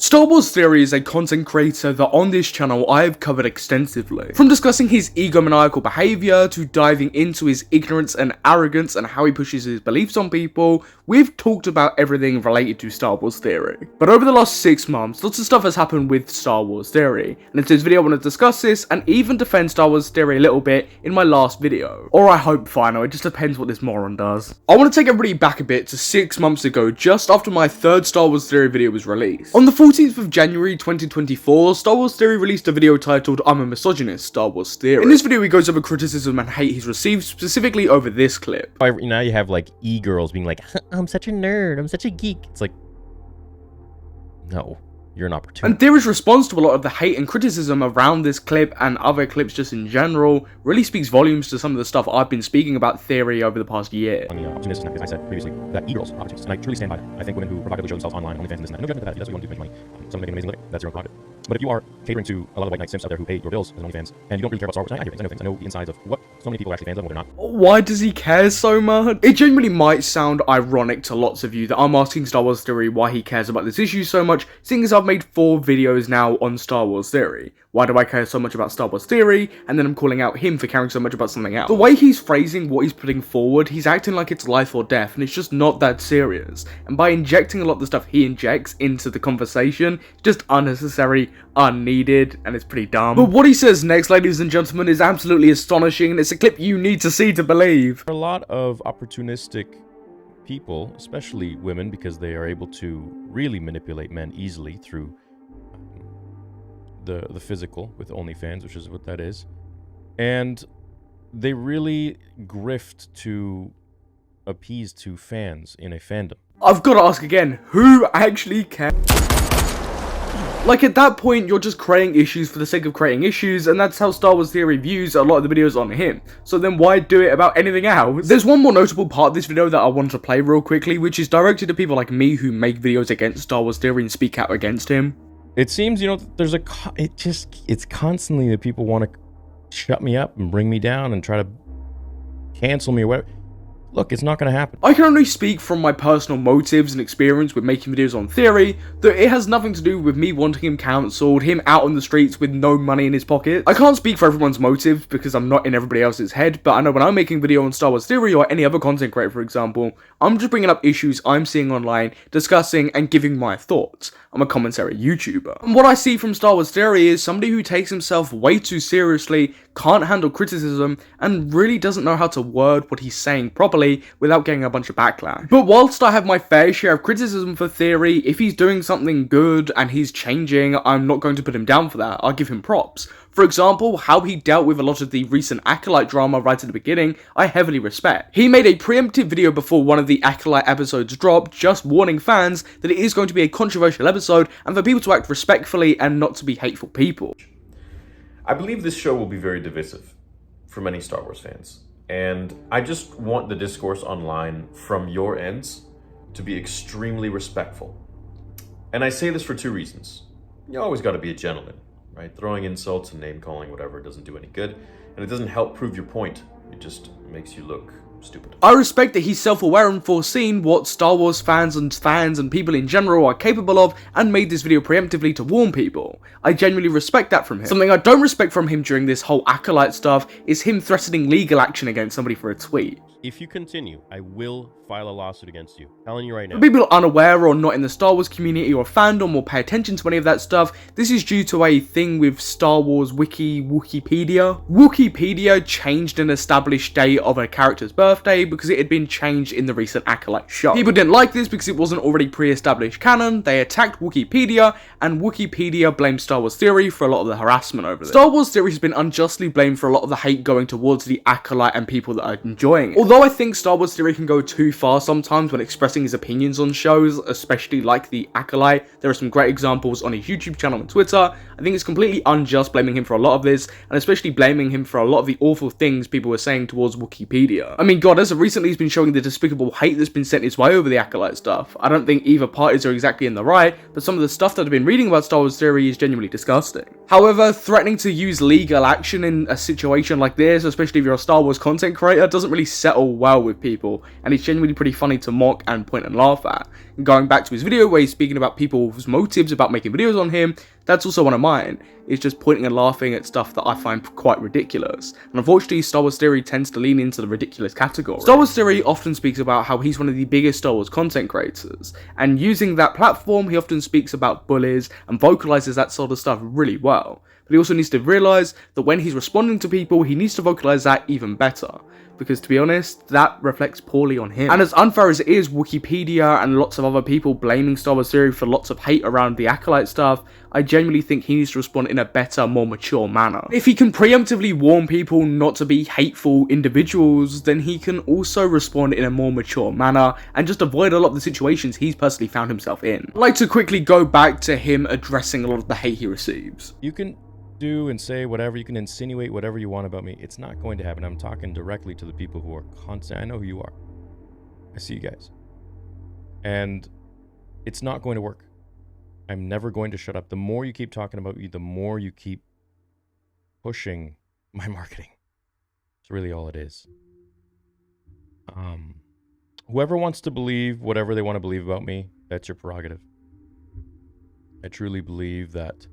Star Wars Theory is a content creator that on this channel I have covered extensively. From discussing his egomaniacal behaviour to diving into his ignorance and arrogance and how he pushes his beliefs on people, we've talked about everything related to Star Wars Theory. But over the last 6 months, lots of stuff has happened with Star Wars Theory, and in today's video I want to discuss this and even defend Star Wars Theory a little bit in my last video. Or I hope final, it just depends what this moron does. I want to take everybody back a bit to 6 months ago, just after my third Star Wars Theory video was released. On the 14th of January 2024, Star Wars Theory released a video titled I'm a Misogynist, Star Wars Theory. In this video he goes over criticism and hate he's received specifically over this clip. Now you have like e-girls being like, I'm such a nerd, I'm such a geek. It's like, no, you're an opportunity. And Theory's response to a lot of the hate and criticism around this clip and other clips just in general really speaks volumes to some of the stuff I've been speaking about Theory over the past year. I mean, opportunists, as I said previously, that e-girls are opportunists, and I truly stand by it. I think women who provocatively show themselves online, OnlyFans, and this and that, no judgment to that. If that's what you want to do to make money. Some make an amazing living, that's your own prerogative. But if you are catering to a lot of white knight simps out there who pay your bills as an OnlyFans, and you don't really care about Star Wars, I hear things, I know things, I know the insides of what so many people are actually fans of and what they're not. Why does he care so much? It genuinely might sound ironic to lots of you that I'm asking Star Wars Theory why he cares about this issue so much, seeing as I've made 4 videos now on Star Wars Theory. Why do I care so much about Star Wars Theory, and then I'm calling out him for caring so much about something else? The way he's phrasing what he's putting forward, he's acting like it's life or death, and it's just not that serious. And by injecting a lot of the stuff he injects into the conversation, it's just unnecessary, unneeded, and it's pretty dumb. But what he says next, ladies and gentlemen, is absolutely astonishing, and it's a clip you need to see to believe. There are a lot of opportunistic people, especially women, because they are able to really manipulate men easily through the physical with OnlyFans, which is what that is, and they really grift to appease to fans in a fandom. I've got to ask again, who actually cares? Like, at that point, you're just creating issues for the sake of creating issues, and that's how Star Wars Theory views a lot of the videos on him. So then why do it about anything else? There's one more notable part of this video that I want to play real quickly, which is directed to people like me who make videos against Star Wars Theory and speak out against him. It seems, you know, there's it's constantly that people want to shut me up and bring me down and try to cancel me or whatever. Look, it's not going to happen. I can only speak from my personal motives and experience with making videos on Theory, that it has nothing to do with me wanting him cancelled, him out on the streets with no money in his pocket. I can't speak for everyone's motives because I'm not in everybody else's head, but I know when I'm making a video on Star Wars Theory or any other content creator, for example, I'm just bringing up issues I'm seeing online, discussing and giving my thoughts. I'm a commentary YouTuber. And what I see from Star Wars Theory is somebody who takes himself way too seriously, can't handle criticism, and really doesn't know how to word what he's saying properly without getting a bunch of backlash. But whilst I have my fair share of criticism for Theory, if he's doing something good and he's changing, I'm not going to put him down for that. I'll give him props. For example, how he dealt with a lot of the recent Acolyte drama right at the beginning, I heavily respect. He made a preemptive video before one of the Acolyte episodes dropped, just warning fans that it is going to be a controversial episode and for people to act respectfully and not to be hateful people. I believe this show will be very divisive for many Star Wars fans, and I just want the discourse online from your ends to be extremely respectful. And I say this for 2 reasons. You always got to be a gentleman, right? Throwing insults and name calling, whatever, doesn't do any good, and it doesn't help prove your point. It just makes you look stupid. I respect that he's self-aware and foreseen what Star Wars fans and people in general are capable of and made this video preemptively to warn people. I genuinely respect that from him. Something I don't respect from him during this whole Acolyte stuff is him threatening legal action against somebody for a tweet. If you continue, I will file a lawsuit against you. I'm telling you right now. For people unaware or not in the Star Wars community or fandom or pay attention to any of that stuff, this is due to a thing with Star Wars Wookiepedia. Wookiepedia changed an established date of a character's birthday because it had been changed in the recent Acolyte show. People didn't like this because it wasn't already pre-established canon. They attacked Wookiepedia, and Wookiepedia blamed Star Wars Theory for a lot of the harassment over this. Star Wars Theory has been unjustly blamed for a lot of the hate going towards the Acolyte and people that are enjoying it. Although I think Star Wars Theory can go too far sometimes when expressing his opinions on shows, especially like the Acolyte, there are some great examples on his YouTube channel and Twitter. I think it's completely unjust blaming him for a lot of this, and especially blaming him for a lot of the awful things people were saying towards Wookiepedia. I mean, God, as of recently he's been showing the despicable hate that's been sent his way over the Acolyte stuff. I don't think either parties are exactly in the right, but some of the stuff that I've been reading about Star Wars Theory is genuinely disgusting. However, threatening to use legal action in a situation like this, especially if you're a Star Wars content creator, doesn't really settle well with people, and it's genuinely pretty funny to mock and point and laugh at. And going back to his video where he's speaking about people's motives about making videos on him, that's also one of mine. It's just pointing and laughing at stuff that I find quite ridiculous. And unfortunately, Star Wars Theory tends to lean into the ridiculous category. Star Wars Theory often speaks about how he's one of the biggest Star Wars content creators, and using that platform, he often speaks about bullies and vocalizes that sort of stuff really well. But he also needs to realize that when he's responding to people, he needs to vocalize that even better. Because to be honest, that reflects poorly on him. And as unfair as it is, Wookiepedia and lots of other people blaming Star Wars Theory for lots of hate around the Acolyte stuff, I genuinely think he needs to respond in a better, more mature manner. If he can preemptively warn people not to be hateful individuals, then he can also respond in a more mature manner and just avoid a lot of the situations he's personally found himself in. I'd like to quickly go back to him addressing a lot of the hate he receives. You can do and say whatever, you can insinuate whatever you want about me. It's not going to happen. I'm talking directly to the people who are constant. I know who you are. I see you guys. And it's not going to work. I'm never going to shut up. The more you keep talking about me, the more you keep pushing my marketing. It's really all it is. Whoever wants to believe whatever they want to believe about me, that's your prerogative. I truly believe that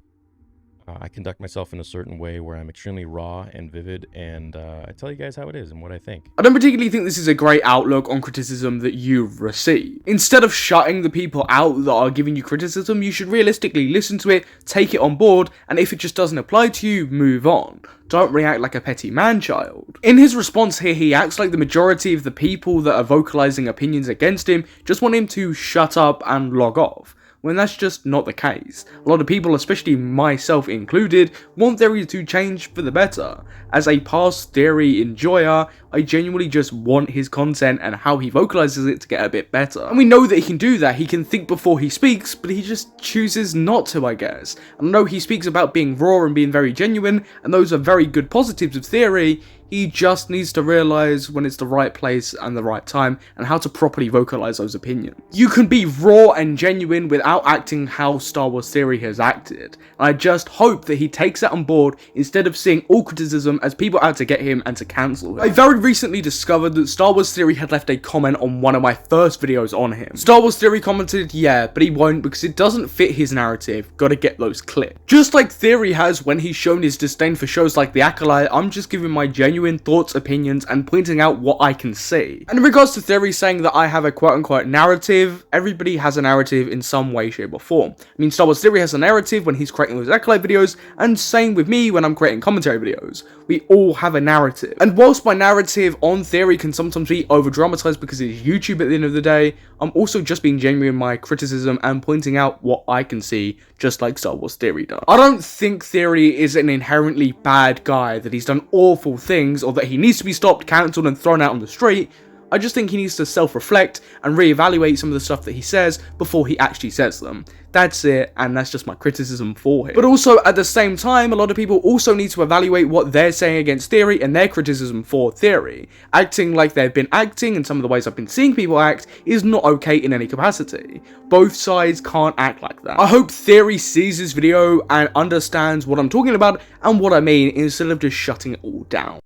I conduct myself in a certain way where I'm extremely raw and vivid, and I tell you guys how it is and what I think. I don't particularly think this is a great outlook on criticism that you've received. Instead of shutting the people out that are giving you criticism, you should realistically listen to it, take it on board, and if it just doesn't apply to you, move on. Don't react like a petty man-child. In his response here, he acts like the majority of the people that are vocalizing opinions against him just want him to shut up and log off, when that's just not the case. A lot of people, especially myself included, want Theory to change for the better. As a past Theory enjoyer, I genuinely just want his content and how he vocalizes it to get a bit better. And we know that he can do that. He can think before he speaks, but he just chooses not to, I guess. And I know he speaks about being raw and being very genuine, and those are very good positives of Theory. He just needs to realize when it's the right place and the right time, and how to properly vocalize those opinions. You can be raw and genuine without acting how Star Wars Theory has acted. And I just hope that he takes that on board instead of seeing all criticism as people out to get him and to cancel him. I very recently discovered that Star Wars Theory had left a comment on one of my first videos on him. Star Wars Theory commented, yeah, but he won't because it doesn't fit his narrative. Gotta get those clips. Just like Theory has when he's shown his disdain for shows like The Acolyte, I'm just giving my genuine thoughts, opinions, and pointing out what I can see. And in regards to Theory saying that I have a quote-unquote narrative, everybody has a narrative in some way, shape, or form. I mean, Star Wars Theory has a narrative when he's creating those Acolyte videos, and same with me when I'm creating commentary videos. We all have a narrative. And whilst my narrative on Theory can sometimes be over-dramatized because it's YouTube at the end of the day, I'm also just being genuine in my criticism and pointing out what I can see, just like Star Wars Theory does. I don't think Theory is an inherently bad guy, that he's done awful things, or that he needs to be stopped, cancelled, and thrown out on the street. I just think he needs to self-reflect and reevaluate some of the stuff that he says before he actually says them. That's it, and that's just my criticism for him. But also, at the same time, a lot of people also need to evaluate what they're saying against Theory and their criticism for Theory. Acting like they've been acting, and some of the ways I've been seeing people act, is not okay in any capacity. Both sides can't act like that. I hope Theory sees this video and understands what I'm talking about and what I mean, instead of just shutting it all down.